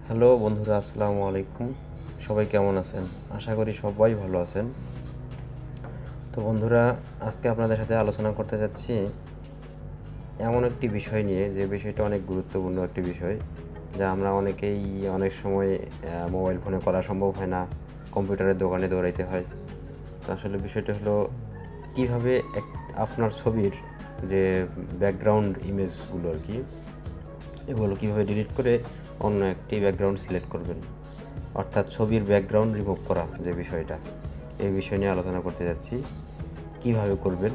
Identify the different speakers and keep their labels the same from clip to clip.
Speaker 1: Hello বন্ধুরা, আসসালামু আলাইকুম। সবাই কেমন আছেন? আশা করি সবাই ভালো আছেন। তো বন্ধুরা, আজকে আপনাদের সাথে আলোচনা করতে যাচ্ছি এমন একটি বিষয় নিয়ে, যে বিষয়টা অনেক গুরুত্বপূর্ণ একটি বিষয়, যা আমরা অনেকেই অনেক সময় মোবাইল ফোনে করা সম্ভব হয় না, কম্পিউটারের দোকানে দৌড়াইতে হয়। তো আসলে বিষয়টা হলো কীভাবে আপনার ছবির যে ব্যাকগ্রাউন্ড ইমেজগুলো আর কি, এগুলো কীভাবে ডিলিট করে অন্য একটি ব্যাকগ্রাউন্ড সিলেক্ট করবেন, অর্থাৎ ছবির ব্যাকগ্রাউন্ড রিমুভ করা যে বিষয়টা, এই বিষয় নিয়ে আলোচনা করতে যাচ্ছি। কিভাবে করবেন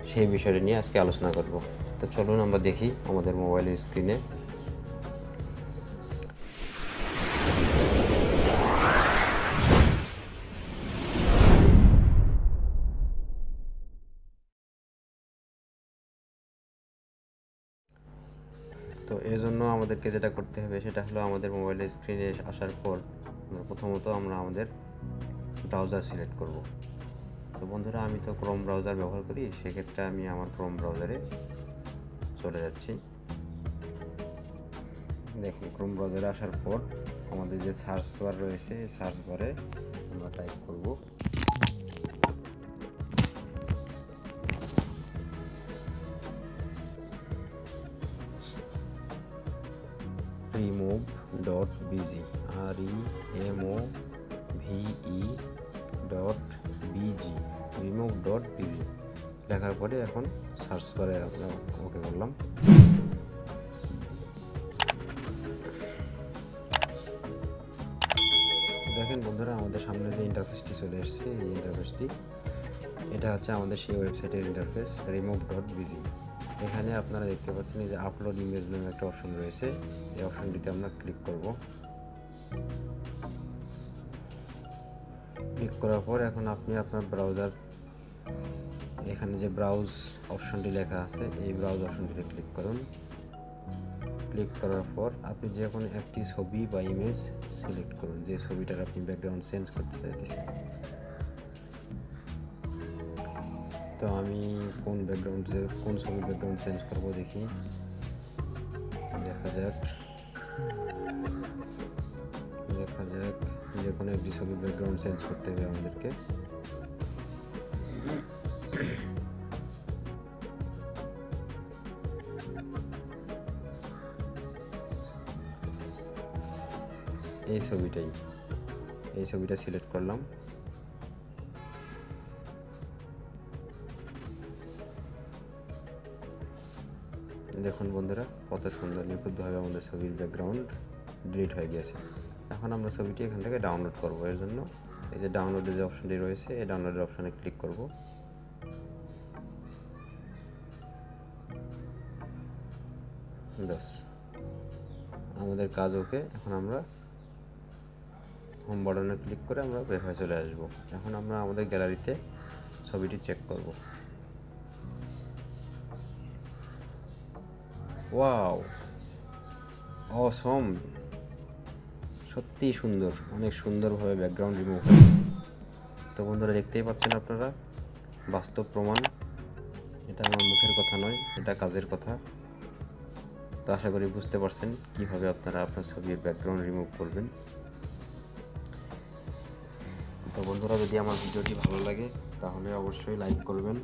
Speaker 1: সেই বিষয়টা নিয়ে আজকে আলোচনা করব। তো চলুন আমরা দেখি আমাদের মোবাইলের স্ক্রিনে। তো এর জন্য আমাদেরকে যেটা করতে হবে সেটা হলো, আমাদের মোবাইলের স্ক্রিনে আসার পর প্রথমত আমরা আমাদের ব্রাউজার সিলেক্ট করব। তো বন্ধুরা, আমি তো ক্রোম ব্রাউজার ব্যবহার করি, সেক্ষেত্রে আমি আমার ক্রোম ব্রাউজারে চলে যাচ্ছি। দেখুন, ক্রোম ব্রাউজারে আসার পর আমাদের যে সার্চ বার রয়েছে, এই সার্চ বারে আমরা টাইপ করব remove.bg, remove.bg, remove.bg লেখার পরে এখন সার্চ বারে আমরা ওকে করলাম। দেখেন বন্ধুরা, আমাদের সামনে যে ইন্টারফেসটি চলে এসেছে, এই ইন্টারফেসটি, এটা হচ্ছে আমাদের সেই ওয়েবসাইটের ইন্টারফেস remove.bg। এখানে আপনারা দেখতে পাচ্ছেন এই যে আপলোড ইমেজ নামে একটা অপশন রয়েছে, এই অপশনটিতে আমরা ক্লিক করব। ক্লিক করার পর এখন আপনি আপনার ব্রাউজার, এখানে যে ব্রাউজ অপশনটি লেখা আছে, এই ব্রাউজ অপশনটিতে ক্লিক করুন। ক্লিক করার পর আপনি যে কোনো একটি ছবি বা ইমেজ সিলেক্ট করুন, যে ছবিটার আপনি ব্যাকগ্রাউন্ড চেঞ্জ করতে চাইতেছেন। তো আমি কোন ছবির ব্যাকগ্রাউন্ড চেঞ্জ করব দেখি, দেখা যাক যে কোনো একটি ছবির ব্যাকগ্রাউন্ড চেঞ্জ করতে হবে আমাদেরকে। এই ছবিটা সিলেক্ট করলাম। দেখুন বন্ধুরা, কত সুন্দর নিখুঁতভাবে আমাদের ছবির ব্যাকগ্রাউন্ড ডিলিট হয়ে গেছে। এখন আমরা ছবিটি এখান থেকে ডাউনলোড করব। এর জন্য এই যে ডাউনলোডের যে অপশনটি রয়েছে, এই ডাউনলোডের অপশনে ক্লিক করব। ব্যাস, আমাদের কাজ ওকে। এখন আমরা হোম বাটনে ক্লিক করে আমরা বের হয়ে চলে আসব। এখন আমরা আমাদের গ্যালারিতে ছবিটি চেক করব। ওয়াও, অসম! সত্যিই সুন্দর, অনেক সুন্দরভাবে ব্যাকগ্রাউন্ড রিমুভ হয়েছে। তো বন্ধুরা, দেখতেই পাচ্ছেন আপনারা, বাস্তব প্রমাণ। এটা আমার মুখের কথা নয়, এটা কাজের কথা। তো আশা করি বুঝতে পারছেন কিভাবে আপনারা আপনার ছবির ব্যাকগ্রাউন্ড রিমুভ করবেন। তো বন্ধুরা, যদি আমার ভিডিওটি ভালো লাগে তাহলে অবশ্যই লাইক করবেন,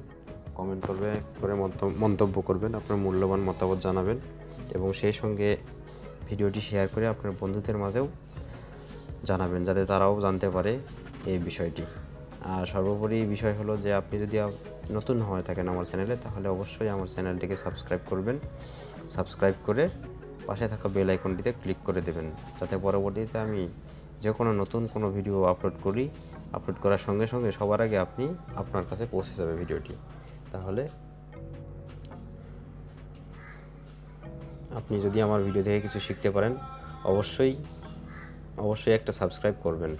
Speaker 1: কমেন্ট করে মন্তব্য করবেন, আপনার মূল্যবান মতামত জানাবেন, এবং সেই সঙ্গে ভিডিওটি শেয়ার করে আপনার বন্ধুদের মাঝেও জানাবেন, যাতে তারাও জানতে পারে এই বিষয়টি। আর সর্বোপরি বিষয় হলো যে, আপনি যদি নতুন হয়ে থাকেন আমার চ্যানেলে, তাহলে অবশ্যই আমার চ্যানেলটিকে সাবস্ক্রাইব করবেন। সাবস্ক্রাইব করে পাশে থাকা বেল আইকনটিতে ক্লিক করে দেবেন, যাতে পরবর্তীতে আমি যে কোনো নতুন কোনো ভিডিও আপলোড করার সঙ্গে সঙ্গে সবার আগে আপনার কাছে পৌঁছে যাবে ভিডিওটি। তাহলে আপনি যদি আমার ভিডিও থেকে কিছু শিখতে পারেন, অবশ্যই একটা সাবস্ক্রাইব করবেন।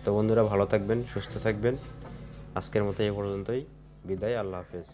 Speaker 1: তো বন্ধুরা, ভালো থাকবেন, সুস্থ থাকবেন। আজকের মতো এই পর্যন্তই। বিদায়। আল্লাহ হাফেজ।